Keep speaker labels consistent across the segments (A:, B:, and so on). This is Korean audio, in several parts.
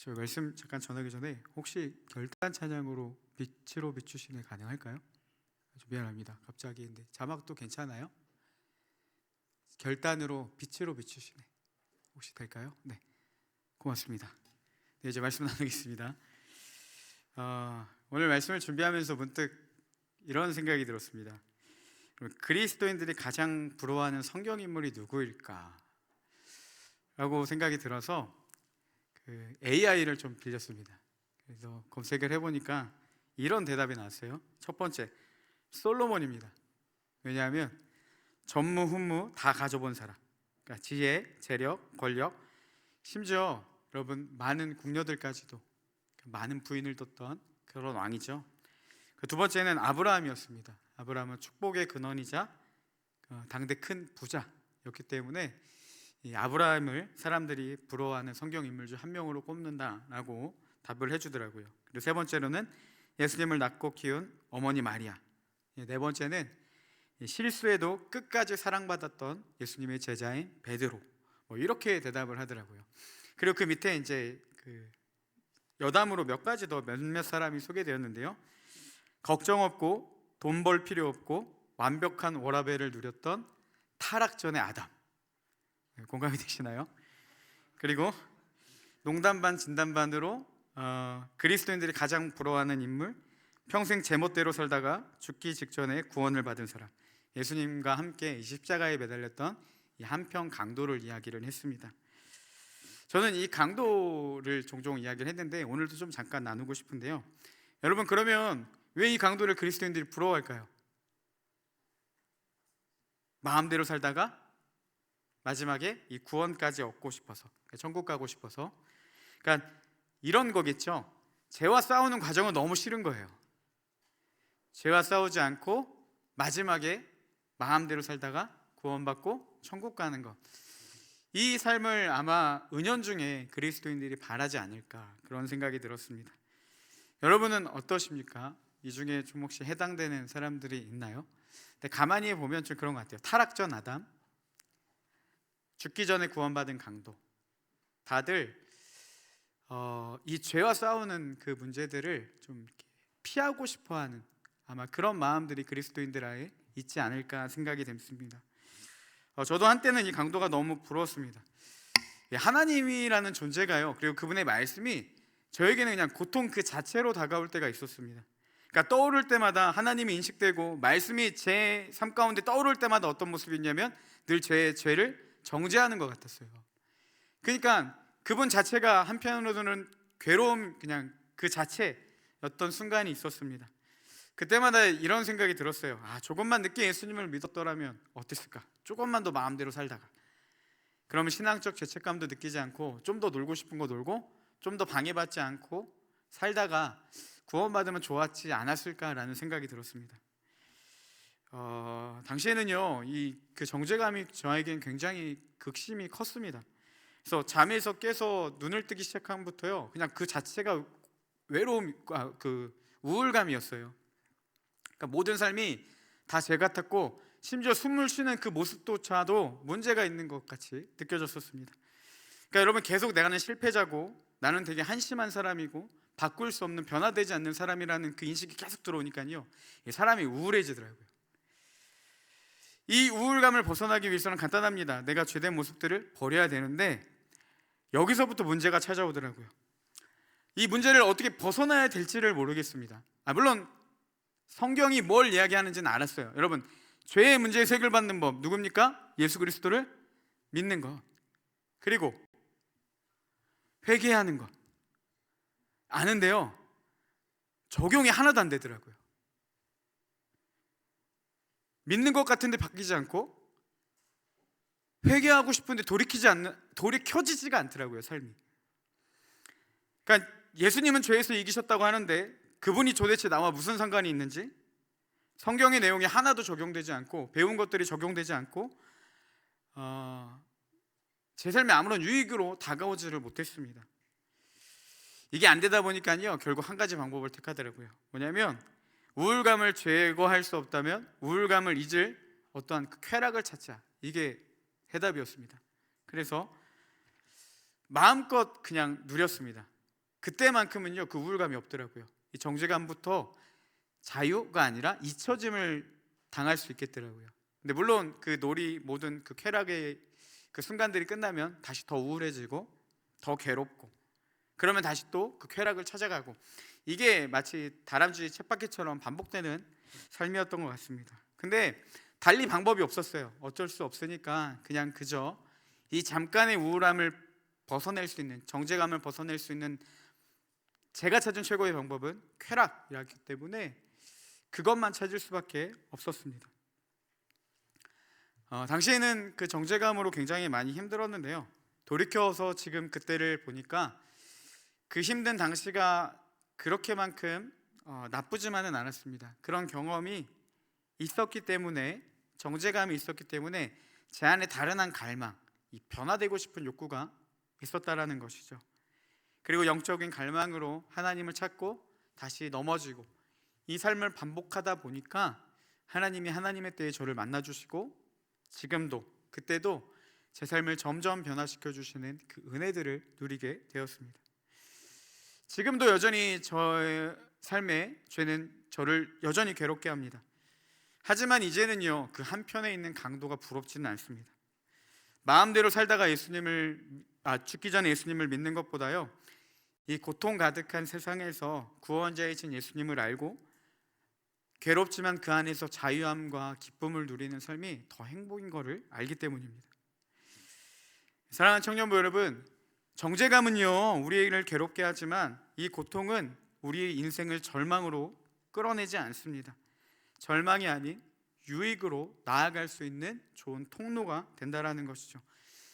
A: 저 말씀 잠깐 전하기 전에 혹시 결단 찬양으로 빛으로 비추시네 가능할까요? 미안합니다. 갑자기. 근데 자막도 괜찮아요? 결단으로 빛으로 비추시네 혹시 될까요? 네, 고맙습니다. 네, 이제 말씀 나누겠습니다. 오늘 말씀을 준비하면서 문득 이런 생각이 들었습니다. 그리스도인들이 가장 부러워하는 성경 인물이 누구일까? 라고 생각이 들어서 AI를 좀 빌렸습니다. 그래서 검색을 해보니까 이런 대답이 나왔어요. 첫 번째, 솔로몬입니다. 왜냐하면 전무후무 다 가져본 사람, 그러니까 지혜, 재력, 권력, 심지어 여러분 많은 궁녀들까지도 많은 부인을 뒀던 그런 왕이죠. 두 번째는 아브라함이었습니다. 아브라함은 축복의 근원이자 당대 큰 부자였기 때문에 이 아브라함을 사람들이 부러워하는 성경 인물 중 한 명으로 꼽는다라고 답을 해주더라고요. 그리고 세 번째로는 예수님을 낳고 키운 어머니 마리아. 네 번째는 실수에도 끝까지 사랑받았던 예수님의 제자인 베드로. 이렇게 대답을 하더라고요. 그리고 그 밑에 이제 여담으로 몇 가지 더 몇몇 사람이 소개되었는데요. 걱정 없고 돈 벌 필요 없고 완벽한 워라밸을 누렸던 타락전의 아담. 공감이 되시나요? 그리고 농담 반 진담 반으로 그리스도인들이 가장 부러워하는 인물, 평생 제멋대로 살다가 죽기 직전에 구원을 받은 사람, 예수님과 함께 이 십자가에 매달렸던 이 한평 강도를 이야기를 했습니다. 저는 이 강도를 종종 이야기를 했는데 오늘도 좀 잠깐 나누고 싶은데요. 여러분, 그러면 왜 이 강도를 그리스도인들이 부러워할까요? 마음대로 살다가 마지막에 이 구원까지 얻고 싶어서, 천국 가고 싶어서. 그러니까 이런 거겠죠. 죄와 싸우는 과정은 너무 싫은 거예요. 죄와 싸우지 않고 마지막에 마음대로 살다가 구원받고 천국 가는 것, 이 삶을 아마 은연중에 그리스도인들이 바라지 않을까, 그런 생각이 들었습니다. 여러분은 어떠십니까? 이 중에 좀 혹시 해당되는 사람들이 있나요? 근데 가만히 보면 좀 그런 것 같아요. 타락전 아담, 죽기 전에 구원받은 강도, 다들 이 죄와 싸우는 그 문제들을 좀 피하고 싶어하는 아마 그런 마음들이 그리스도인들 안에 있지 않을까 생각이 됩니다. 저도 한때는 이 강도가 너무 부러웠습니다. 하나님이라는 존재가요, 그리고 그분의 말씀이 저에게는 그냥 고통 그 자체로 다가올 때가 있었습니다. 그러니까 떠오를 때마다 하나님이 인식되고 말씀이 제 삶 가운데 떠오를 때마다 어떤 모습이 있냐면 늘 제 죄를 정죄하는 것 같았어요. 그러니까 그분 자체가 한편으로는 괴로움, 그냥 그 자체였던 순간이 있었습니다. 그때마다 이런 생각이 들었어요. 조금만 늦게 예수님을 믿었더라면 어땠을까? 조금만 더 마음대로 살다가, 그러면 신앙적 죄책감도 느끼지 않고 좀 더 놀고 싶은 거 놀고 좀 더 방해받지 않고 살다가 구원받으면 좋았지 않았을까라는 생각이 들었습니다. 당시에는요, 그 정죄감이 저에겐 굉장히 극심히 컸습니다. 그래서 잠에서 깨서 눈을 뜨기 시작함부터요, 그냥 그 자체가 외로움, 우울감이었어요. 그러니까 모든 삶이 다 제 같았고, 심지어 숨을 쉬는 그 모습조차도 문제가 있는 것 같이 느껴졌었습니다. 그러니까 여러분, 계속 내가는 실패자고 나는 되게 한심한 사람이고 바꿀 수 없는, 변화되지 않는 사람이라는 그 인식이 계속 들어오니까요, 사람이 우울해지더라고요. 이 우울감을 벗어나기 위해서는 간단합니다. 내가 죄된 모습들을 버려야 되는데 여기서부터 문제가 찾아오더라고요. 이 문제를 어떻게 벗어나야 될지를 모르겠습니다. 물론 성경이 뭘 이야기하는지는 알았어요. 여러분, 죄의 문제에서 해결받는 법 누굽니까? 예수 그리스도를 믿는 것, 그리고 회개하는 것 아는데요, 적용이 하나도 안 되더라고요. 믿는 것 같은데 바뀌지 않고, 회개하고 싶은데 돌이켜지지가 않더라고요, 삶이. 그러니까 예수님은 죄에서 이기셨다고 하는데 그분이 도대체 나와 무슨 상관이 있는지, 성경의 내용이 하나도 적용되지 않고, 배운 것들이 적용되지 않고, 제 삶에 아무런 유익으로 다가오지를 못했습니다. 이게 안 되다 보니까요, 결국 한 가지 방법을 택하더라고요. 뭐냐면 우울감을 제거할 수 없다면 우울감을 잊을 어떠한 그 쾌락을 찾자, 이게 해답이었습니다. 그래서 마음껏 그냥 누렸습니다. 그때만큼은요 그 우울감이 없더라고요. 이 정죄감부터 자유가 아니라 잊혀짐을 당할 수 있겠더라고요. 근데 물론 그 놀이 모든 그 쾌락의 그 순간들이 끝나면 다시 더 우울해지고 더 괴롭고, 그러면 다시 또 그 쾌락을 찾아가고, 이게 마치 다람쥐 쳇바퀴처럼 반복되는 삶이었던 것 같습니다. 근데 달리 방법이 없었어요. 어쩔 수 없으니까 그냥 그저 이 잠깐의 우울함을 벗어낼 수 있는, 정죄감을 벗어낼 수 있는 제가 찾은 최고의 방법은 쾌락이었기 때문에 그것만 찾을 수밖에 없었습니다. 당시에는 그 정죄감으로 굉장히 많이 힘들었는데요, 돌이켜서 지금 그때를 보니까 그 힘든 당시가 그렇게만큼 나쁘지만은 않았습니다. 그런 경험이 있었기 때문에, 정죄감이 있었기 때문에 제 안에 다른 한 갈망, 이 변화되고 싶은 욕구가 있었다라는 것이죠. 그리고 영적인 갈망으로 하나님을 찾고 다시 넘어지고, 이 삶을 반복하다 보니까 하나님이 하나님의 때에 저를 만나주시고, 지금도 그때도 제 삶을 점점 변화시켜 주시는 그 은혜들을 누리게 되었습니다. 지금도 여전히 저의 삶에 죄는 저를 여전히 괴롭게 합니다. 하지만 이제는요 그 한편에 있는 강도가 부럽지는 않습니다. 마음대로 살다가 죽기 전에 예수님을 믿는 것보다요, 이 고통 가득한 세상에서 구원자이신 예수님을 알고 괴롭지만 그 안에서 자유함과 기쁨을 누리는 삶이 더 행복인 것을 알기 때문입니다. 사랑하는 청년부 여러분, 정죄감은요 우리를 괴롭게 하지만 이 고통은 우리의 인생을 절망으로 끌어내지 않습니다. 절망이 아닌 유익으로 나아갈 수 있는 좋은 통로가 된다라는 것이죠.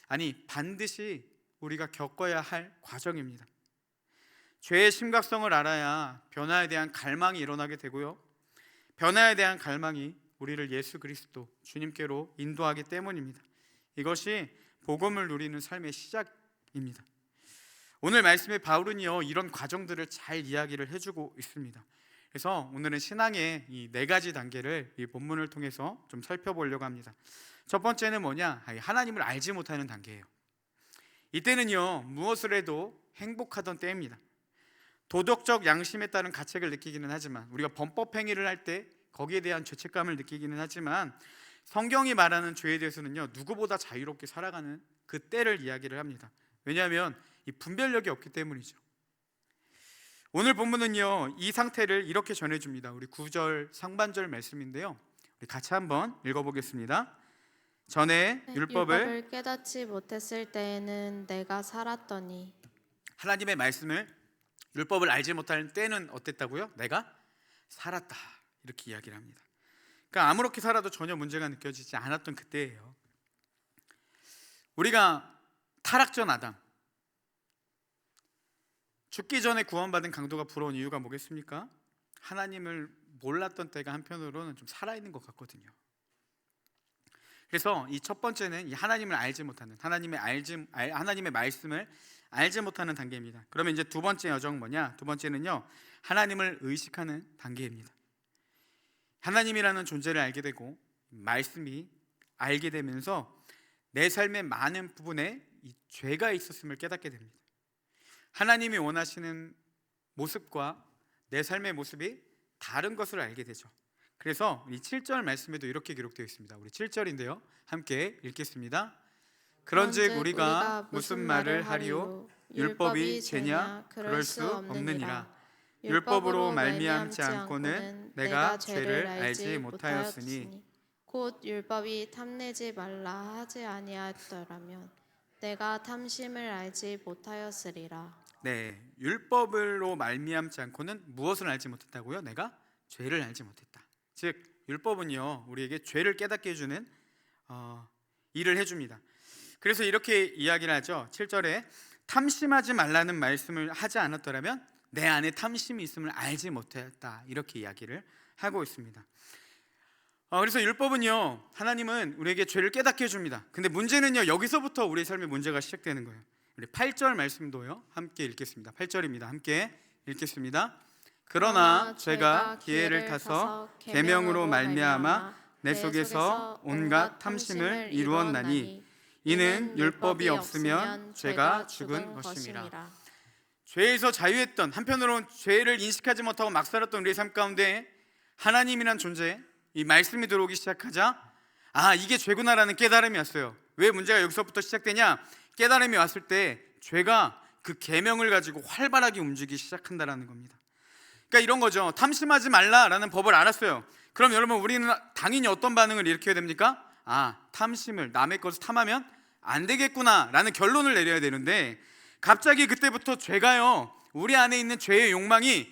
A: 아니, 반드시 우리가 겪어야 할 과정입니다. 죄의 심각성을 알아야 변화에 대한 갈망이 일어나게 되고요, 변화에 대한 갈망이 우리를 예수 그리스도 주님께로 인도하기 때문입니다. 이것이 복음을 누리는 삶의 시작입니다. 오늘 말씀에 바울은요 이런 과정들을 잘 이야기를 해주고 있습니다. 그래서 오늘은 신앙의 이 4가지 단계를 이 본문을 통해서 좀 살펴보려고 합니다. 첫 번째는 뭐냐? 하나님을 알지 못하는 단계예요. 이때는요 무엇을 해도 행복하던 때입니다. 도덕적 양심에 따른 가책을 느끼기는 하지만, 우리가 범법 행위를 할 때 거기에 대한 죄책감을 느끼기는 하지만, 성경이 말하는 죄에 대해서는요 누구보다 자유롭게 살아가는 그 때를 이야기를 합니다. 왜냐하면 이 분별력이 없기 때문이죠. 오늘 본문은요 이 상태를 이렇게 전해줍니다. 우리 9절 상반절 말씀인데요, 우리 같이 한번 읽어보겠습니다. 전에 율법을
B: 깨닫지 못했을 때에는 내가 살았더니.
A: 하나님의 말씀을, 율법을 알지 못할 때는 어땠다고요? 내가 살았다, 이렇게 이야기를 합니다. 그러니까 아무렇게 살아도 전혀 문제가 느껴지지 않았던 그때예요. 우리가 타락전 아담, 죽기 전에 구원받은 강도가 부러운 이유가 뭐겠습니까? 하나님을 몰랐던 때가 한편으로는 좀 살아있는 것 같거든요. 그래서 이 첫 번째는 이 하나님을 알지 못하는, 하나님의 말씀을 알지 못하는 단계입니다. 그러면 이제 두 번째 여정 뭐냐? 두 번째는요 하나님을 의식하는 단계입니다. 하나님이라는 존재를 알게 되고 말씀이 알게 되면서 내 삶의 많은 부분에 이 죄가 있었음을 깨닫게 됩니다. 하나님이 원하시는 모습과 내 삶의 모습이 다른 것을 알게 되죠. 그래서 이 7절 말씀에도 이렇게 기록되어 있습니다. 우리 7절인데요 함께 읽겠습니다. 그런즉 우리가 무슨 말을 하리요? 율법이 죄냐? 그럴 수 없느니라. 율법으로 말미암지 않고는 내가 죄를 알지 못하였으니,
B: 곧 율법이 탐내지 말라 하지 아니하였더라면 내가 탐심을 알지 못하였으리라.
A: 네, 율법으로 말미암지 않고는 무엇을 알지 못했다고요? 내가 죄를 알지 못했다. 즉 율법은요 우리에게 죄를 깨닫게 해주는 일을 해줍니다. 그래서 이렇게 이야기를 하죠. 7절에 탐심하지 말라는 말씀을 하지 않았더라면 내 안에 탐심이 있음을 알지 못했다, 이렇게 이야기를 하고 있습니다. 그래서 율법은요 하나님은 우리에게 죄를 깨닫게 해줍니다. 근데 문제는요 여기서부터 우리의 삶의 문제가 시작되는 거예요. 우리 8절 말씀도요 함께 읽겠습니다. 8절입니다. 함께 읽겠습니다. 그러나 죄가 기회를 타서 계명으로 말미암아 내 속에서 온갖 탐심을 이루었나니, 이는 율법이 없으면 죄가 죽은 것임이라. 죄에서 자유했던, 한편으로는 죄를 인식하지 못하고 막 살았던 우리의 삶 가운데 하나님이란 존재, 이 말씀이 들어오기 시작하자 이게 죄구나라는 깨달음이 왔어요. 왜 문제가 여기서부터 시작되냐? 깨달음이 왔을 때 죄가 그 계명을 가지고 활발하게 움직이기 시작한다라는 겁니다. 그러니까 이런 거죠. 탐심하지 말라라는 법을 알았어요. 그럼 여러분, 우리는 당연히 어떤 반응을 일으켜야 됩니까? 탐심을, 남의 것을 탐하면 안 되겠구나 라는 결론을 내려야 되는데, 갑자기 그때부터 죄가요, 우리 안에 있는 죄의 욕망이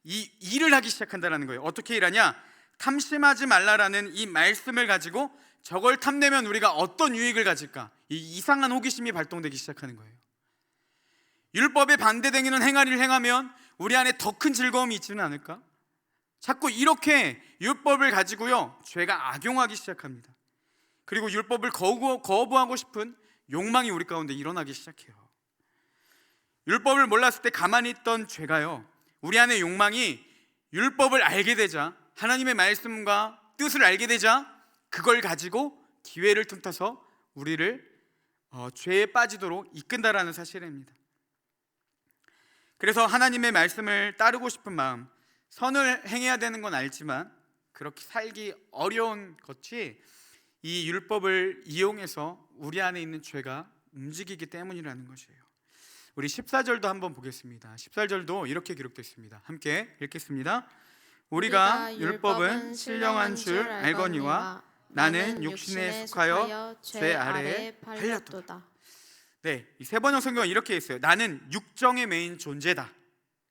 A: 이 일을 하기 시작한다는 거예요. 어떻게 일하냐? 탐심하지 말라라는 이 말씀을 가지고 저걸 탐내면 우리가 어떤 유익을 가질까, 이 이상한 호기심이 발동되기 시작하는 거예요. 율법에 반대되는 행위를 행하면 우리 안에 더 큰 즐거움이 있지는 않을까? 자꾸 이렇게 율법을 가지고요, 죄가 악용하기 시작합니다. 그리고 율법을 거부하고 싶은 욕망이 우리 가운데 일어나기 시작해요. 율법을 몰랐을 때 가만히 있던 죄가요, 우리 안의 욕망이 율법을 알게 되자, 하나님의 말씀과 뜻을 알게 되자 그걸 가지고 기회를 틈타서 우리를 죄에 빠지도록 이끈다라는 사실입니다. 그래서 하나님의 말씀을 따르고 싶은 마음, 선을 행해야 되는 건 알지만 그렇게 살기 어려운 것이 이 율법을 이용해서 우리 안에 있는 죄가 움직이기 때문이라는 것이에요. 우리 14절도 한번 보겠습니다. 14절도 이렇게 기록되어 있습니다. 함께 읽겠습니다. 우리가 율법은 신령한 줄 알거니와 나는 육신에 속하여 죄 아래에 팔렸도다. 네, 이 세 번역 성경은 이렇게 했어요. 나는 육정에 매인 존재다.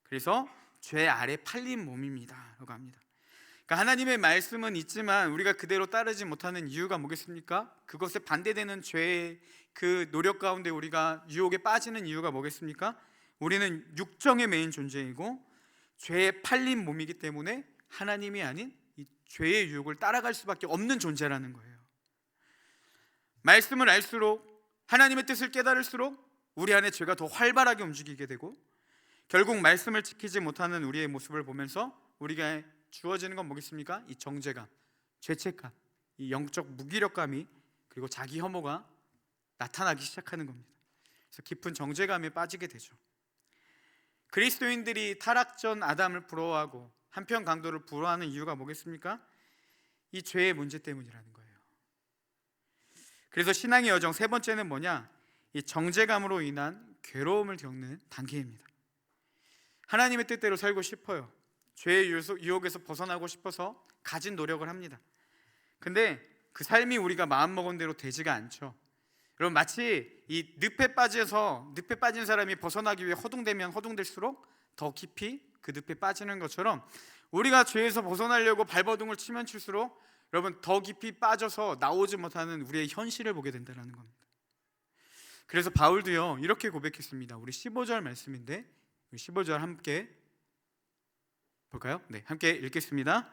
A: 그래서 죄 아래 팔린 몸입니다 라고 합니다. 그러니까 하나님의 말씀은 있지만 우리가 그대로 따르지 못하는 이유가 뭐겠습니까? 그것에 반대되는 죄의 그 노력 가운데 우리가 유혹에 빠지는 이유가 뭐겠습니까? 우리는 육정에 매인 존재이고 죄에 팔린 몸이기 때문에 하나님이 아닌 이 죄의 유혹을 따라갈 수밖에 없는 존재라는 거예요. 말씀을 알수록, 하나님의 뜻을 깨달을수록 우리 안에 죄가 더 활발하게 움직이게 되고, 결국 말씀을 지키지 못하는 우리의 모습을 보면서 우리가 주어지는 건 뭐겠습니까? 이 정죄감, 죄책감, 이 영적 무기력감이, 그리고 자기 혐오가 나타나기 시작하는 겁니다. 그래서 깊은 정죄감에 빠지게 되죠. 그리스도인들이 타락 전 아담을 부러워하고 한편 강도를 부러워하는 이유가 뭐겠습니까? 이 죄의 문제 때문이라는 거예요. 그래서 신앙의 여정 세 번째는 뭐냐? 이 정죄감으로 인한 괴로움을 겪는 단계입니다. 하나님의 뜻대로 살고 싶어요. 죄의 유혹에서 벗어나고 싶어서 가진 노력을 합니다. 근데 그 삶이 우리가 마음먹은 대로 되지가 않죠. 여러분, 마치 이 늪에 빠진 사람이 벗어나기 위해 허둥대면 허둥댈수록 더 깊이 그 늪에 빠지는 것처럼, 우리가 죄에서 벗어나려고 발버둥을 치면 칠수록 여러분 더 깊이 빠져서 나오지 못하는 우리의 현실을 보게 된다는 겁니다. 그래서 바울도요 이렇게 고백했습니다. 우리 15절 말씀인데 15절 함께 볼까요? 네, 함께 읽겠습니다.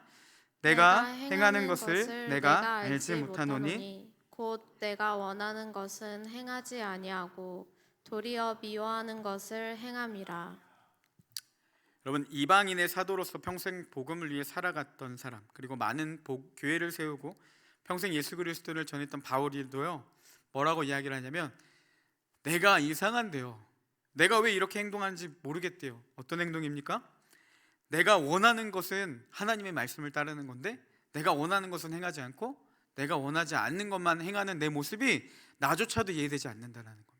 A: 내가 행하는 것을 내가 알지 못하노니
B: 곧 내가 원하는 것은 행하지 아니하고 도리어 미워하는 것을 행함이라.
A: 여러분, 이방인의 사도로서 평생 복음을 위해 살아갔던 사람, 그리고 많은 교회를 세우고 평생 예수 그리스도를 전했던 바울이도요 뭐라고 이야기를 하냐면, 내가 이상한데요, 내가 왜 이렇게 행동하는지 모르겠대요. 어떤 행동입니까? 내가 원하는 것은 하나님의 말씀을 따르는 건데 내가 원하는 것은 행하지 않고 내가 원하지 않는 것만 행하는 내 모습이 나조차도 이해되지 않는다는 겁니다.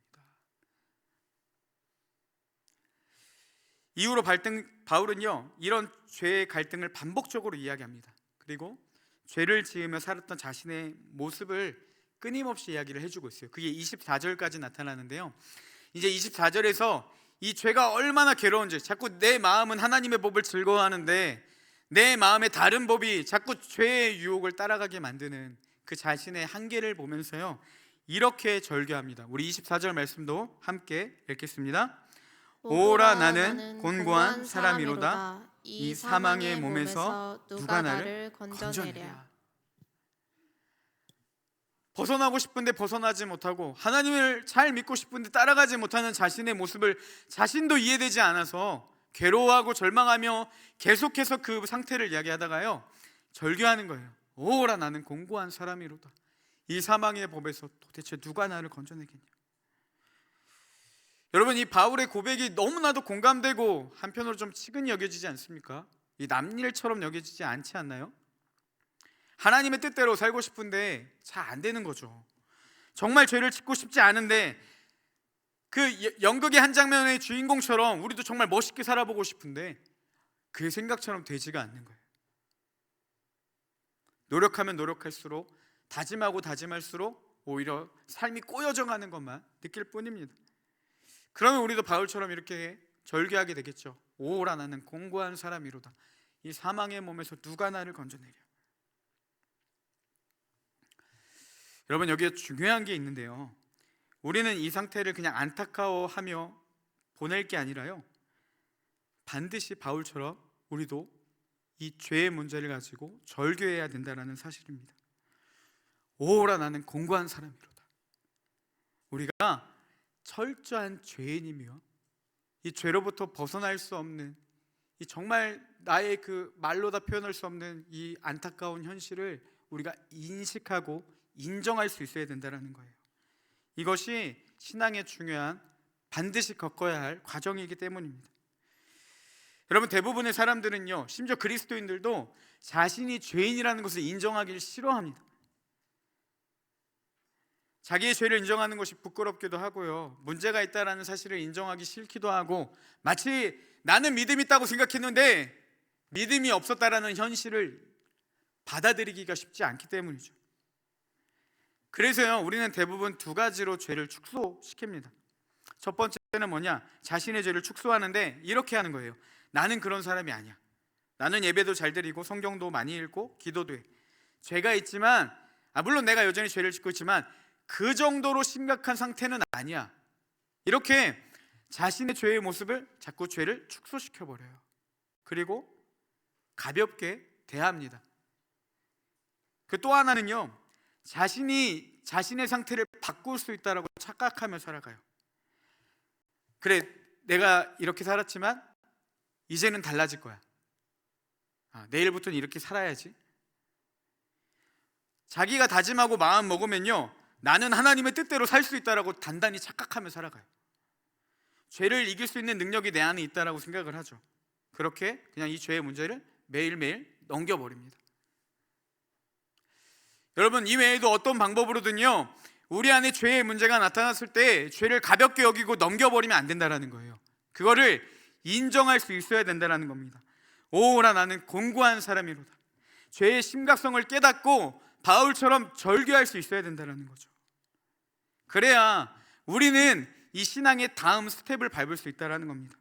A: 이후로 바울은요 이런 죄의 갈등을 반복적으로 이야기합니다. 그리고 죄를 지으며 살았던 자신의 모습을 끊임없이 이야기를 해주고 있어요. 그게 24절까지 나타나는데요, 이제 24절에서 이 죄가 얼마나 괴로운지, 자꾸 내 마음은 하나님의 법을 즐거워하는데 내 마음의 다른 법이 자꾸 죄의 유혹을 따라가게 만드는 그 자신의 한계를 보면서요 이렇게 절규합니다. 우리 24절 말씀도 함께 읽겠습니다. 오라 나는 곤고한 사람이로다. 이 사망의 몸에서 누가 나를 건져내랴. 벗어나고 싶은데 벗어나지 못하고 하나님을 잘 믿고 싶은데 따라가지 못하는 자신의 모습을 자신도 이해되지 않아서 괴로워하고 절망하며 계속해서 그 상태를 이야기하다가요 절규하는 거예요. 오라 나는 곤고한 사람이로다. 이 사망의 법에서 도대체 누가 나를 건져내겠냐. 여러분, 이 바울의 고백이 너무나도 공감되고 한편으로 좀 치근히 여겨지지 않습니까? 이 남일처럼 여겨지지 않지 않나요? 하나님의 뜻대로 살고 싶은데 잘 안 되는 거죠. 정말 죄를 짓고 싶지 않은데 그 연극의 한 장면의 주인공처럼 우리도 정말 멋있게 살아보고 싶은데 그의 생각처럼 되지가 않는 거예요. 노력하면 노력할수록, 다짐하고 다짐할수록 오히려 삶이 꼬여져 가는 것만 느낄 뿐입니다. 그러면 우리도 바울처럼 이렇게 절규하게 되겠죠. 오라 나는 공고한 사람이로다. 이 사망의 몸에서 누가 나를 건져내랴. 여러분, 여기에 중요한 게 있는데요, 우리는 이 상태를 그냥 안타까워하며 보낼 게 아니라요, 반드시 바울처럼 우리도 이 죄의 문제를 가지고 절규해야 된다는 사실입니다. 오라 나는 공고한 사람이로다. 우리가 철저한 죄인이며 이 죄로부터 벗어날 수 없는, 이 정말 나의 그 말로 다 표현할 수 없는 이 안타까운 현실을 우리가 인식하고 인정할 수 있어야 된다는 거예요. 이것이 신앙의 중요한, 반드시 겪어야 할 과정이기 때문입니다. 여러분, 대부분의 사람들은요, 심지어 그리스도인들도 자신이 죄인이라는 것을 인정하기를 싫어합니다. 자기의 죄를 인정하는 것이 부끄럽기도 하고요, 문제가 있다는 사실을 인정하기 싫기도 하고, 마치 나는 믿음이 있다고 생각했는데 믿음이 없었다라는 현실을 받아들이기가 쉽지 않기 때문이죠. 그래서요, 우리는 대부분 두 가지로 죄를 축소시킵니다. 첫 번째는 뭐냐? 자신의 죄를 축소하는데 이렇게 하는 거예요. 나는 그런 사람이 아니야. 나는 예배도 잘 드리고 성경도 많이 읽고 기도도 해. 죄가 있지만, 물론 내가 여전히 죄를 짓고 있지만 그 정도로 심각한 상태는 아니야. 이렇게 자신의 죄의 모습을 자꾸 죄를 축소시켜버려요. 그리고 가볍게 대합니다. 그 또 하나는요, 자신이 자신의 상태를 바꿀 수 있다라고 착각하며 살아가요. 그래, 내가 이렇게 살았지만 이제는 달라질 거야. 내일부터는 이렇게 살아야지. 자기가 다짐하고 마음 먹으면요, 나는 하나님의 뜻대로 살 수 있다라고 단단히 착각하며 살아가요. 죄를 이길 수 있는 능력이 내 안에 있다라고 생각을 하죠. 그렇게 그냥 이 죄의 문제를 매일매일 넘겨버립니다. 여러분, 이 외에도 어떤 방법으로든요, 우리 안에 죄의 문제가 나타났을 때 죄를 가볍게 여기고 넘겨버리면 안 된다는 거예요. 그거를 인정할 수 있어야 된다는 겁니다. 오라 나는 공고한 사람이로다. 죄의 심각성을 깨닫고 바울처럼 절규할 수 있어야 된다는 거죠. 그래야 우리는 이 신앙의 다음 스텝을 밟을 수 있다는 겁니다.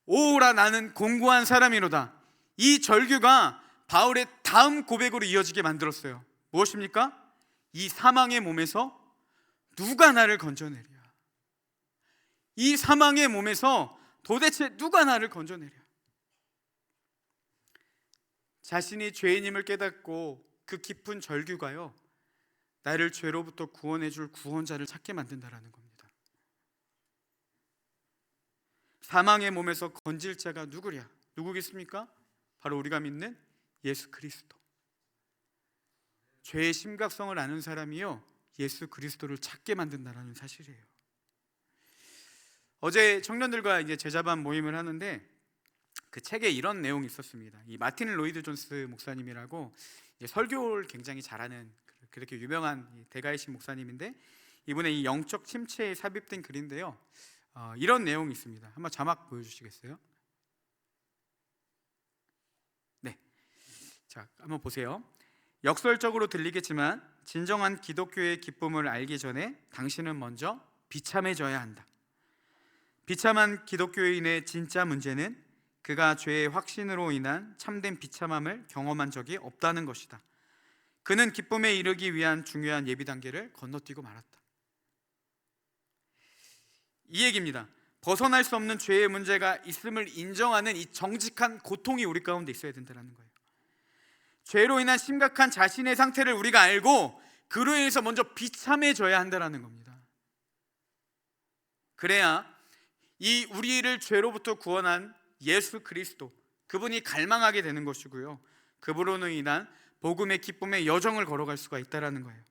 A: 오라 나는 공고한 사람이로다. 이 절규가 바울의 다음 고백으로 이어지게 만들었어요. 무엇입니까? 이 사망의 몸에서 누가 나를 건져내랴. 이 사망의 몸에서 도대체 누가 나를 건져내랴. 자신이 죄인임을 깨닫고 그 깊은 절규가요, 나를 죄로부터 구원해 줄 구원자를 찾게 만든다는 겁니다. 사망의 몸에서 건질 자가 누구랴? 누구겠습니까? 바로 우리가 믿는 예수 그리스도. 죄의 심각성을 아는 사람이요, 예수 그리스도를 찾게 만든다는 사실이에요. 어제 청년들과 이제 제자반 모임을 하는데 그 책에 이런 내용이 있었습니다. 이 마틴 로이드 존스 목사님이라고 이제 설교를 굉장히 잘하는, 그렇게 유명한 대가이신 목사님인데, 이분의 이 영적 침체에 삽입된 글인데요, 이런 내용이 있습니다. 한번 자막 보여주시겠어요? 네, 자, 한번 보세요. 역설적으로 들리겠지만 진정한 기독교의 기쁨을 알기 전에 당신은 먼저 비참해져야 한다. 비참한 기독교인의 진짜 문제는 그가 죄의 확신으로 인한 참된 비참함을 경험한 적이 없다는 것이다. 그는 기쁨에 이르기 위한 중요한 예비 단계를 건너뛰고 말았다. 이 얘기입니다. 벗어날 수 없는 죄의 문제가 있음을 인정하는 이 정직한 고통이 우리 가운데 있어야 된다는 거예요. 죄로 인한 심각한 자신의 상태를 우리가 알고 그로 인해서 먼저 비참해져야 한다는 겁니다. 그래야 이 우리를 죄로부터 구원한 예수 그리스도, 그분이 갈망하게 되는 것이고요, 그분으로 인한 복음의 기쁨의 여정을 걸어갈 수가 있다는 거예요.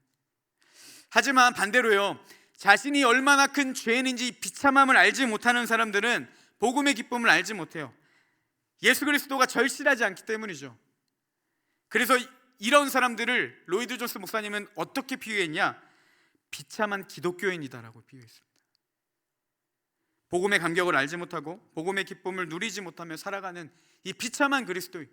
A: 하지만 반대로요, 자신이 얼마나 큰 죄인인지 비참함을 알지 못하는 사람들은 복음의 기쁨을 알지 못해요. 예수 그리스도가 절실하지 않기 때문이죠. 그래서 이런 사람들을 로이드 존스 목사님은 어떻게 비유했냐? 비참한 기독교인이다라고 비유했습니다. 복음의 감격을 알지 못하고 복음의 기쁨을 누리지 못하며 살아가는 이 비참한 그리스도인,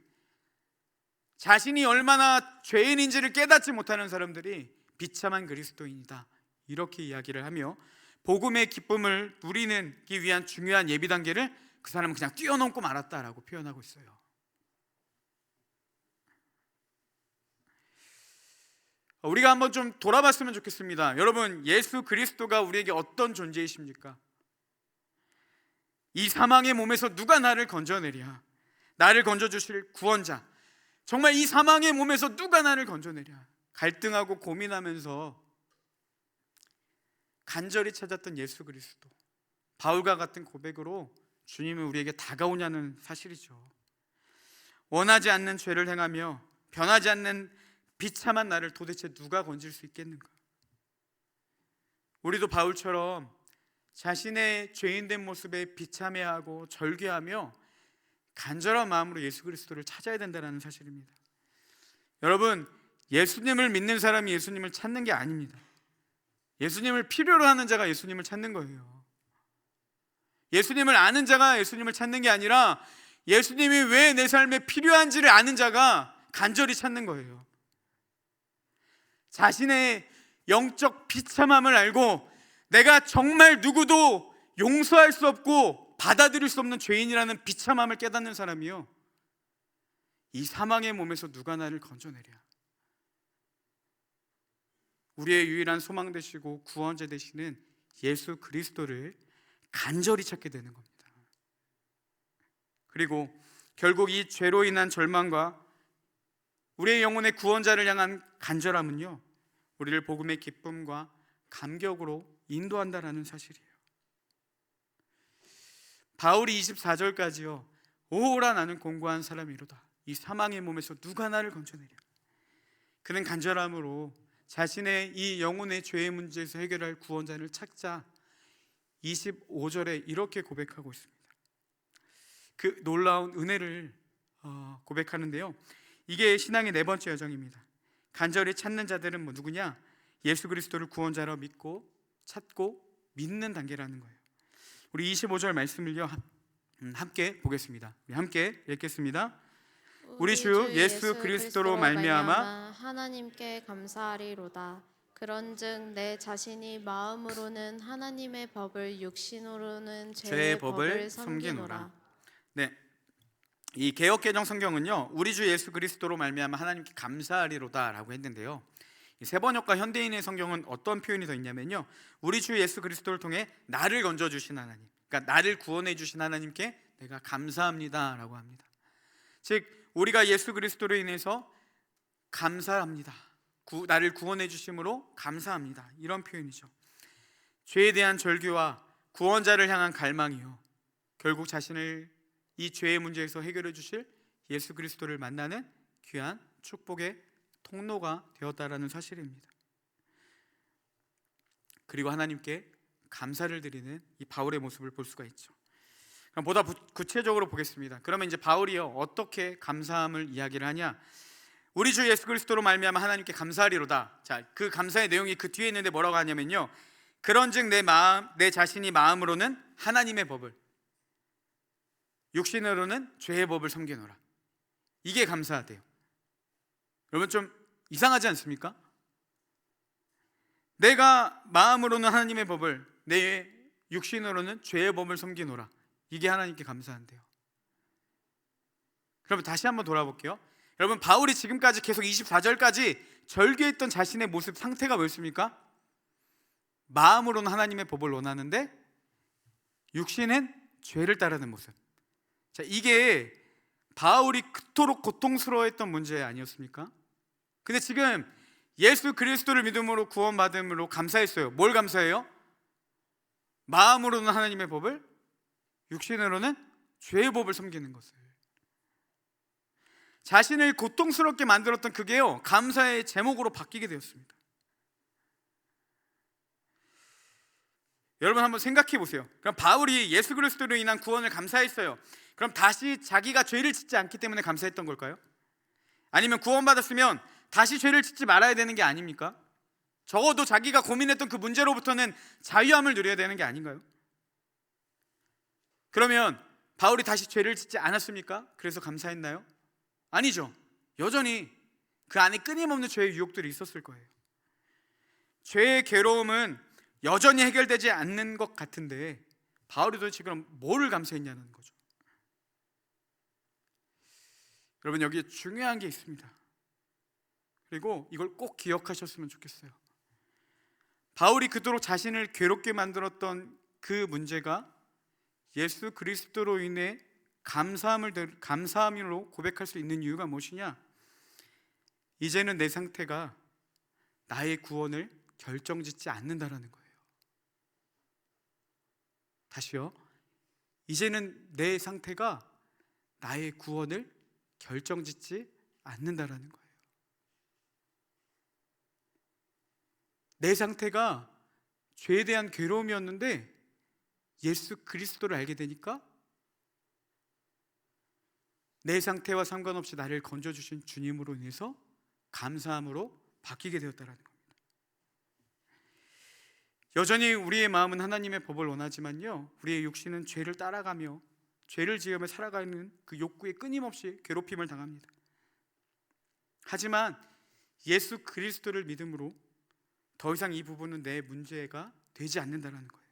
A: 자신이 얼마나 죄인인지를 깨닫지 못하는 사람들이 비참한 그리스도인이다, 이렇게 이야기를 하며 복음의 기쁨을 누리기 위한 중요한 예비 단계를 그 사람은 그냥 뛰어넘고 말았다라고 표현하고 있어요. 우리가 한번 좀 돌아봤으면 좋겠습니다. 여러분, 예수 그리스도가 우리에게 어떤 존재이십니까? 이 사망의 몸에서 누가 나를 건져내랴? 나를 건져주실 구원자, 정말 이 사망의 몸에서 누가 나를 건져내랴? 갈등하고 고민하면서 간절히 찾았던 예수 그리스도, 바울과 같은 고백으로 주님은 우리에게 다가오냐는 사실이죠. 원하지 않는 죄를 행하며 변하지 않는 비참한 나를 도대체 누가 건질 수 있겠는가? 우리도 바울처럼 자신의 죄인된 모습에 비참해하고 절규하며 간절한 마음으로 예수 그리스도를 찾아야 된다는 사실입니다. 여러분, 예수님을 믿는 사람이 예수님을 찾는 게 아닙니다. 예수님을 필요로 하는 자가 예수님을 찾는 거예요. 예수님을 아는 자가 예수님을 찾는 게 아니라 예수님이 왜 내 삶에 필요한지를 아는 자가 간절히 찾는 거예요. 자신의 영적 비참함을 알고 내가 정말 누구도 용서할 수 없고 받아들일 수 없는 죄인이라는 비참함을 깨닫는 사람이요, 이 사망의 몸에서 누가 나를 건져내랴? 우리의 유일한 소망 되시고 구원자 되시는 예수 그리스도를 간절히 찾게 되는 겁니다. 그리고 결국 이 죄로 인한 절망과 우리의 영혼의 구원자를 향한 간절함은요, 우리를 복음의 기쁨과 감격으로 인도한다라는 사실이에요. 바울이 24절까지요, 오라 나는 공고한 사람이로다, 이 사망의 몸에서 누가 나를 건져내랴? 그는 간절함으로 자신의 이 영혼의 죄의 문제에서 해결할 구원자를 찾자 25절에 이렇게 고백하고 있습니다. 그 놀라운 은혜를 고백하는데요, 이게 신앙의 네 번째 여정입니다. 간절히 찾는 자들은 누구냐? 예수 그리스도를 구원자로 믿고 찾고 믿는 단계라는 거예요. 우리 25절 말씀을요 함께 보겠습니다. 우리 함께 읽겠습니다. 우리 주 예수 그리스도로 말미암아
B: 하나님께 감사하리로다. 그런즉 내 자신이 마음으로는 하나님의 법을, 육신으로는 죄의 법을 섬기노라.
A: 네, 이 개역개정 성경은요, 우리 주 예수 그리스도로 말미암아 하나님께 감사하리로다라고 했는데요, 이 세번역과 현대인의 성경은 어떤 표현이 더 있냐면요, 우리 주 예수 그리스도를 통해 나를 건져주신 하나님, 그러니까 나를 구원해 주신 하나님께 내가 감사합니다라고 합니다. 즉 우리가 예수 그리스도로 인해서 감사합니다, 나를 구원해 주심으로 감사합니다, 이런 표현이죠. 죄에 대한 절규와 구원자를 향한 갈망이요, 결국 자신을 이 죄의 문제에서 해결해 주실 예수 그리스도를 만나는 귀한 축복의 통로가 되었다라는 사실입니다. 그리고 하나님께 감사를 드리는 이 바울의 모습을 볼 수가 있죠. 그럼 보다 구체적으로 보겠습니다. 그러면 이제 바울이요, 어떻게 감사함을 이야기를 하냐? 우리 주 예수 그리스도로 말미암아 하나님께 감사하리로다. 자, 그 감사의 내용이 그 뒤에 있는데 뭐라고 하냐면요, 그런즉 내 자신이 마음으로는 하나님의 법을, 육신으로는 죄의 법을 섬기노라. 이게 감사하대요. 여러분 좀 이상하지 않습니까? 내가 마음으로는 하나님의 법을, 내 육신으로는 죄의 법을 섬기노라. 이게 하나님께 감사한대요. 그러면 다시 한번 돌아볼게요. 여러분, 바울이 지금까지 계속 24절까지 절규했던 자신의 모습 상태가 뭐였습니까? 마음으로는 하나님의 법을 원하는데 육신은 죄를 따르는 모습. 자, 이게 바울이 그토록 고통스러워했던 문제 아니었습니까? 근데 지금 예수 그리스도를 믿음으로 구원받음으로 감사했어요. 뭘 감사해요? 마음으로는 하나님의 법을, 육신으로는 죄의 법을 섬기는 것을. 자신을 고통스럽게 만들었던 그게요, 감사의 제목으로 바뀌게 되었습니다. 여러분 한번 생각해 보세요. 그럼 바울이 예수 그리스도로 인한 구원을 감사했어요. 그럼 다시 자기가 죄를 짓지 않기 때문에 감사했던 걸까요? 아니면 구원받았으면 다시 죄를 짓지 말아야 되는 게 아닙니까? 적어도 자기가 고민했던 그 문제로부터는 자유함을 누려야 되는 게 아닌가요? 그러면 바울이 다시 죄를 짓지 않았습니까? 그래서 감사했나요? 아니죠. 여전히 그 안에 끊임없는 죄의 유혹들이 있었을 거예요. 죄의 괴로움은 여전히 해결되지 않는 것 같은데 바울이 도대체 그럼 뭐를 감사했냐는 거죠. 여러분, 여기에 중요한 게 있습니다. 그리고 이걸 꼭 기억하셨으면 좋겠어요. 바울이 그토록 자신을 괴롭게 만들었던 그 문제가 예수 그리스도로 인해 감사함으로 고백할 수 있는 이유가 무엇이냐? 이제는 내 상태가 나의 구원을 결정짓지 않는다라는 거예요. 다시요. 이제는 내 상태가 나의 구원을 결정짓지 않는다라는 거예요. 내 상태가 죄에 대한 괴로움이었는데 예수 그리스도를 알게 되니까 내 상태와 상관없이 나를 건져주신 주님으로 인해서 감사함으로 바뀌게 되었다는 겁니다. 여전히 우리의 마음은 하나님의 법을 원하지만요, 우리의 육신은 죄를 따라가며 죄를 지으며 살아가는 그 욕구에 끊임없이 괴롭힘을 당합니다. 하지만 예수 그리스도를 믿음으로 더 이상 이 부분은 내 문제가 되지 않는다는 거예요.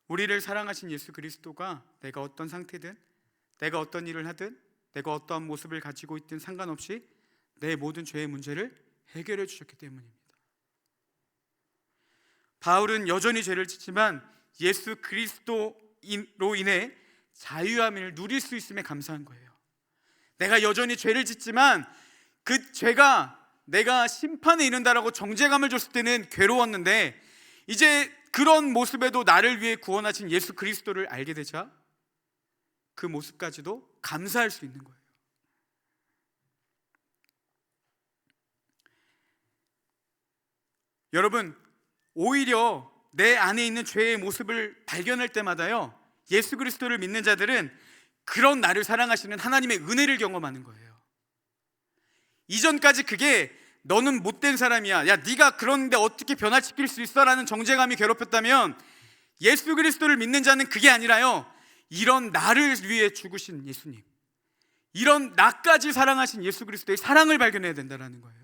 A: 우리를 사랑하신 예수 그리스도가 내가 어떤 상태든, 내가 어떤 일을 하든, 내가 어떠한 모습을 가지고 있든 상관없이 내 모든 죄의 문제를 해결해 주셨기 때문입니다. 바울은 여전히 죄를 짓지만 예수 그리스도로 인해 자유함을 누릴 수 있음에 감사한 거예요. 내가 여전히 죄를 짓지만 그 죄가 내가 심판에 이른다라고 정죄감을 줬을 때는 괴로웠는데, 이제 그런 모습에도 나를 위해 구원하신 예수 그리스도를 알게 되자 그 모습까지도 감사할 수 있는 거예요. 여러분, 오히려 내 안에 있는 죄의 모습을 발견할 때마다요, 예수 그리스도를 믿는 자들은 그런 나를 사랑하시는 하나님의 은혜를 경험하는 거예요. 이전까지 그게 너는 못된 사람이야, 야 네가 그런데 어떻게 변화시킬 수 있어? 라는 정죄감이 괴롭혔다면, 예수 그리스도를 믿는 자는 그게 아니라요, 이런 나를 위해 죽으신 예수님, 이런 나까지 사랑하신 예수 그리스도의 사랑을 발견해야 된다는 거예요.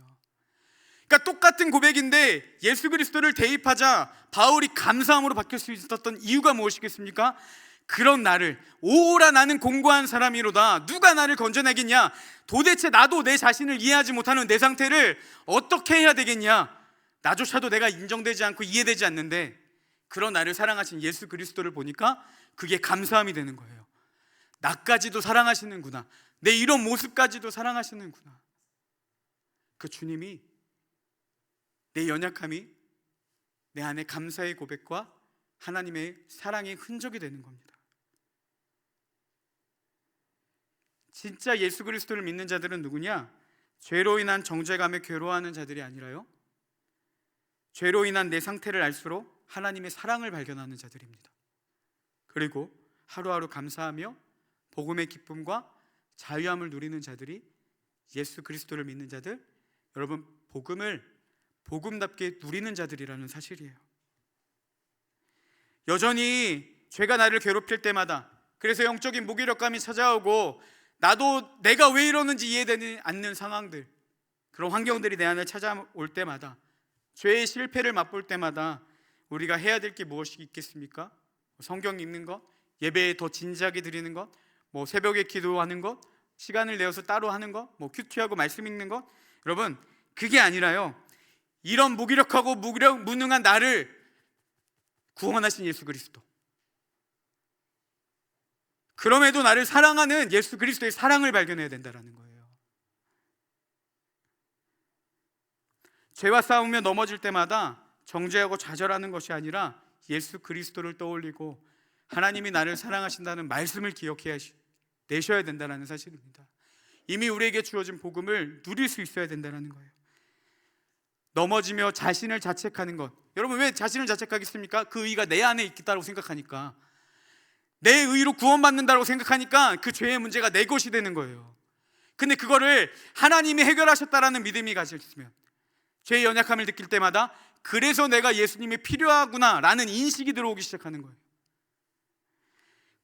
A: 그러니까 똑같은 고백인데 예수 그리스도를 대입하자 바울이 감사함으로 바뀔 수 있었던 이유가 무엇이겠습니까? 그런 나를, 오라 나는 공고한 사람이로다, 누가 나를 건져내겠냐, 도대체 나도 내 자신을 이해하지 못하는 내 상태를 어떻게 해야 되겠냐, 나조차도 내가 인정되지 않고 이해되지 않는데 그런 나를 사랑하신 예수 그리스도를 보니까 그게 감사함이 되는 거예요. 나까지도 사랑하시는구나, 내 이런 모습까지도 사랑하시는구나. 그 주님이, 내 연약함이 내 안에 감사의 고백과 하나님의 사랑의 흔적이 되는 겁니다. 진짜 예수 그리스도를 믿는 자들은 누구냐? 죄로 인한 정죄감에 괴로워하는 자들이 아니라요, 죄로 인한 내 상태를 알수록 하나님의 사랑을 발견하는 자들입니다. 그리고 하루하루 감사하며 복음의 기쁨과 자유함을 누리는 자들이 예수 그리스도를 믿는 자들, 여러분, 복음을 복음답게 누리는 자들이라는 사실이에요. 여전히 죄가 나를 괴롭힐 때마다, 그래서 영적인 무기력감이 찾아오고 나도 내가 왜 이러는지 이해되지 않는 상황들, 그런 환경들이 내 안에 찾아올 때마다, 죄의 실패를 맛볼 때마다 우리가 해야 될 게 무엇이 있겠습니까? 성경 읽는 것, 예배에 더 진지하게 드리는 것, 새벽에 기도하는 것, 시간을 내어서 따로 하는 것, 큐티하고 말씀 읽는 것. 여러분, 그게 아니라요, 이런 무기력하고 무능한 나를 구원하신 예수 그리스도, 그럼에도 나를 사랑하는 예수 그리스도의 사랑을 발견해야 된다는 거예요. 죄와 싸우며 넘어질 때마다 정죄하고 좌절하는 것이 아니라 예수 그리스도를 떠올리고 하나님이 나를 사랑하신다는 말씀을 내셔야 된다는 사실입니다. 이미 우리에게 주어진 복음을 누릴 수 있어야 된다는 거예요. 넘어지며 자신을 자책하는 것. 여러분, 왜 자신을 자책하겠습니까? 그 의가 내 안에 있다고 생각하니까, 내 의로 구원받는다고 생각하니까 그 죄의 문제가 내 것이 되는 거예요. 근데 그거를 하나님이 해결하셨다라는 믿음이 가졌으면, 죄의 연약함을 느낄 때마다 그래서 내가 예수님이 필요하구나 라는 인식이 들어오기 시작하는 거예요.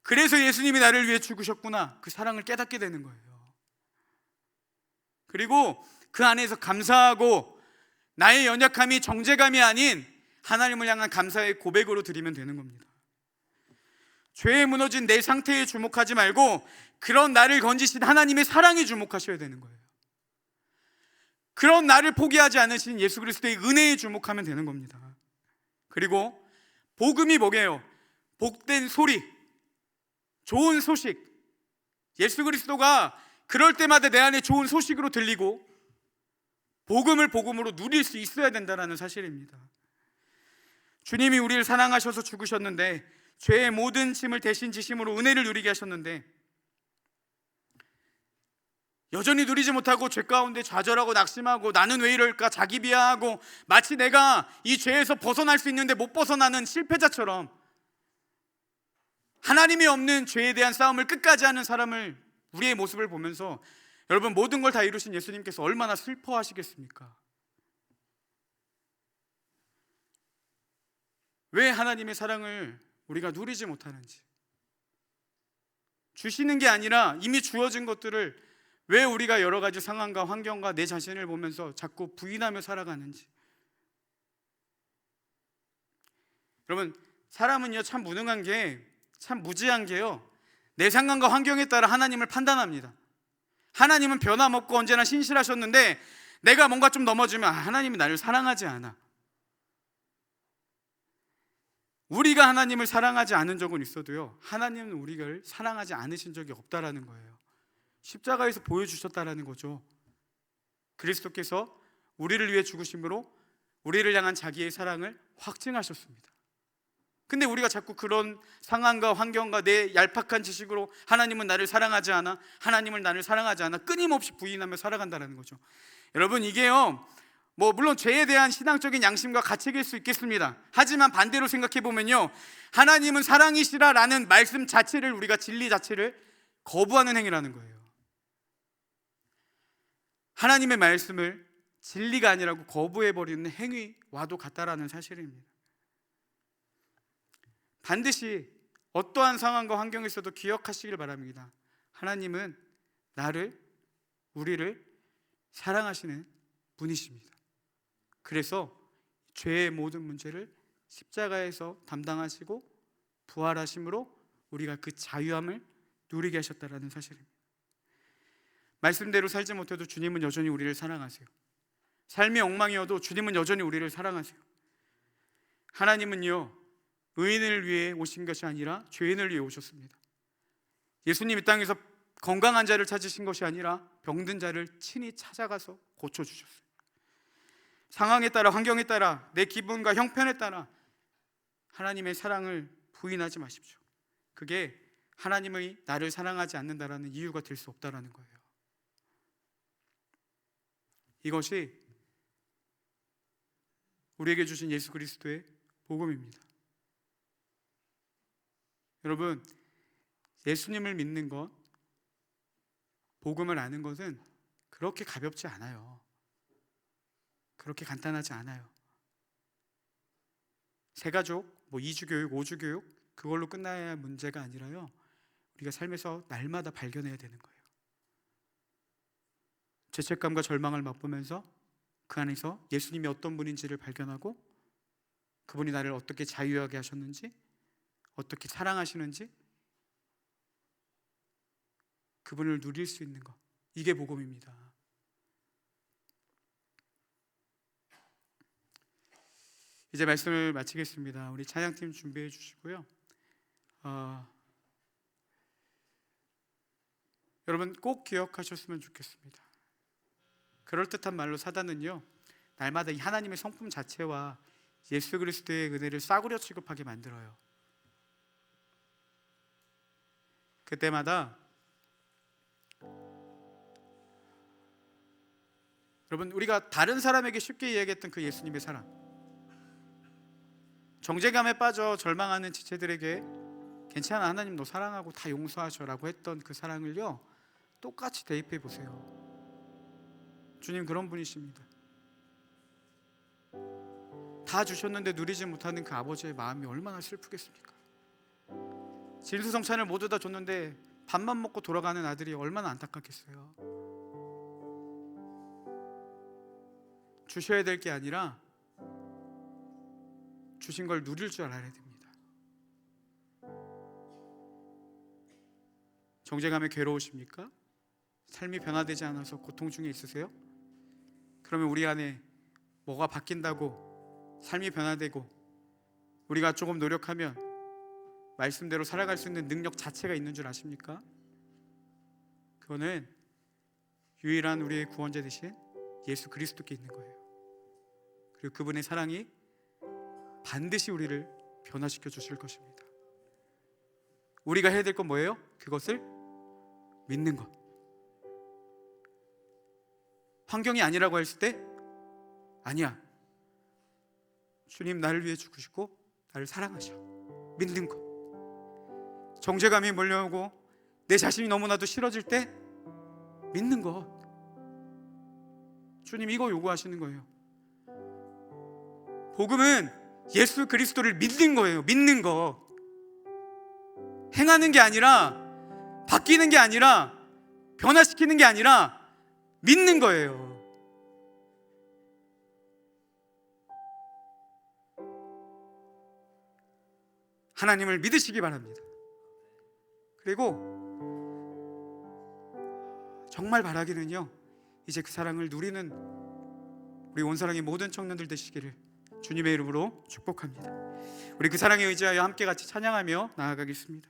A: 그래서 예수님이 나를 위해 죽으셨구나, 그 사랑을 깨닫게 되는 거예요. 그리고 그 안에서 감사하고 나의 연약함이 정죄감이 아닌 하나님을 향한 감사의 고백으로 드리면 되는 겁니다. 죄에 무너진 내 상태에 주목하지 말고 그런 나를 건지신 하나님의 사랑에 주목하셔야 되는 거예요. 그런 나를 포기하지 않으신 예수 그리스도의 은혜에 주목하면 되는 겁니다. 그리고 복음이 뭐게요? 복된 소리, 좋은 소식. 예수 그리스도가 그럴 때마다 내 안에 좋은 소식으로 들리고 복음을 복음으로 누릴 수 있어야 된다는 사실입니다. 주님이 우리를 사랑하셔서 죽으셨는데, 죄의 모든 짐을 대신 지심으로 은혜를 누리게 하셨는데, 여전히 누리지 못하고 죄 가운데 좌절하고 낙심하고 나는 왜 이럴까 자기 비하하고 마치 내가 이 죄에서 벗어날 수 있는데 못 벗어나는 실패자처럼 하나님이 없는 죄에 대한 싸움을 끝까지 하는 사람을, 우리의 모습을 보면서 여러분, 모든 걸 다 이루신 예수님께서 얼마나 슬퍼하시겠습니까? 왜 하나님의 사랑을 우리가 누리지 못하는지, 주시는 게 아니라 이미 주어진 것들을 왜 우리가 여러 가지 상황과 환경과 내 자신을 보면서 자꾸 부인하며 살아가는지. 여러분, 사람은요 참 무능한 게, 참 무지한 게요, 내 상황과 환경에 따라 하나님을 판단합니다. 하나님은 변함없고 언제나 신실하셨는데 내가 뭔가 좀 넘어지면 하나님이 나를 사랑하지 않아. 우리가 하나님을 사랑하지 않은 적은 있어도요, 하나님은 우리를 사랑하지 않으신 적이 없다라는 거예요. 십자가에서 보여주셨다라는 거죠. 그리스도께서 우리를 위해 죽으심으로 우리를 향한 자기의 사랑을 확증하셨습니다. 근데 우리가 자꾸 그런 상황과 환경과 내 얄팍한 지식으로 하나님은 나를 사랑하지 않아, 하나님을 나를 사랑하지 않아 끊임없이 부인하며 살아간다는 거죠. 여러분, 이게요 물론 죄에 대한 신앙적인 양심과 가책일 수 있겠습니다. 하지만 반대로 생각해 보면요, 하나님은 사랑이시라라는 말씀 자체를, 우리가 진리 자체를 거부하는 행위라는 거예요. 하나님의 말씀을 진리가 아니라고 거부해버리는 행위와도 같다라는 사실입니다. 반드시 어떠한 상황과 환경에서도 기억하시길 바랍니다. 하나님은 나를, 우리를 사랑하시는 분이십니다. 그래서 죄의 모든 문제를 십자가에서 담당하시고 부활하심으로 우리가 그 자유함을 누리게 하셨다는 사실입니다. 말씀대로 살지 못해도 주님은 여전히 우리를 사랑하세요. 삶이 엉망이어도 주님은 여전히 우리를 사랑하세요. 하나님은요 의인을 위해 오신 것이 아니라 죄인을 위해 오셨습니다. 예수님 이 땅에서 건강한 자를 찾으신 것이 아니라 병든 자를 친히 찾아가서 고쳐주셨어요. 상황에 따라, 환경에 따라, 내 기분과 형편에 따라 하나님의 사랑을 부인하지 마십시오. 그게 하나님의 나를 사랑하지 않는다라는 이유가 될 수 없다라는 거예요. 이것이 우리에게 주신 예수 그리스도의 복음입니다. 여러분, 예수님을 믿는 것, 복음을 아는 것은 그렇게 가볍지 않아요. 그렇게 간단하지 않아요. 세가족, 2주 교육, 5주 교육 그걸로 끝나야 할 문제가 아니라요, 우리가 삶에서 날마다 발견해야 되는 거예요. 죄책감과 절망을 맛보면서 그 안에서 예수님이 어떤 분인지를 발견하고 그분이 나를 어떻게 자유하게 하셨는지, 어떻게 사랑하시는지, 그분을 누릴 수 있는 것, 이게 복음입니다. 이제 말씀을 마치겠습니다. 우리 찬양팀 준비해 주시고요. 여러분 꼭 기억하셨으면 좋겠습니다. 그럴듯한 말로 사단은요, 날마다 이 하나님의 성품 자체와 예수 그리스도의 은혜를 싸구려 취급하게 만들어요. 그때마다 여러분, 우리가 다른 사람에게 쉽게 이야기했던 그 예수님의 사랑, 정죄감에 빠져 절망하는 지체들에게 괜찮아, 하나님 너 사랑하고 다 용서하셔라고 했던 그 사랑을요, 똑같이 대입해 보세요. 주님 그런 분이십니다. 다 주셨는데 누리지 못하는 그 아버지의 마음이 얼마나 슬프겠습니까? 진수성찬을 모두 다 줬는데 밥만 먹고 돌아가는 아들이 얼마나 안타깝겠어요. 주셔야 될 게 아니라 주신 걸 누릴 줄 알아야 됩니다. 정죄감에 괴로우십니까? 삶이 변화되지 않아서 고통 중에 있으세요? 그러면 우리 안에 뭐가 바뀐다고 삶이 변화되고 우리가 조금 노력하면 말씀대로 살아갈 수 있는 능력 자체가 있는 줄 아십니까? 그거는 유일한 우리의 구원자 되신 예수 그리스도께 있는 거예요. 그리고 그분의 사랑이 반드시 우리를 변화시켜 주실 것입니다. 우리가 해야 될 건 뭐예요? 그것을 믿는 것. 환경이 아니라고 했을 때 아니야, 주님 나를 위해 죽으시고 나를 사랑하셔, 믿는 것. 정죄감이 몰려오고 내 자신이 너무나도 싫어질 때 믿는 것. 주님 이거 요구하시는 거예요. 복음은 예수 그리스도를 믿는 거예요. 믿는 거. 행하는 게 아니라, 바뀌는 게 아니라, 변화시키는 게 아니라 믿는 거예요. 하나님을 믿으시기 바랍니다. 그리고 정말 바라기는요, 이제 그 사랑을 누리는 우리 온사랑의 모든 청년들 되시기를 주님의 이름으로 축복합니다. 우리 그 사랑에 의지하여 함께 같이 찬양하며 나아가겠습니다.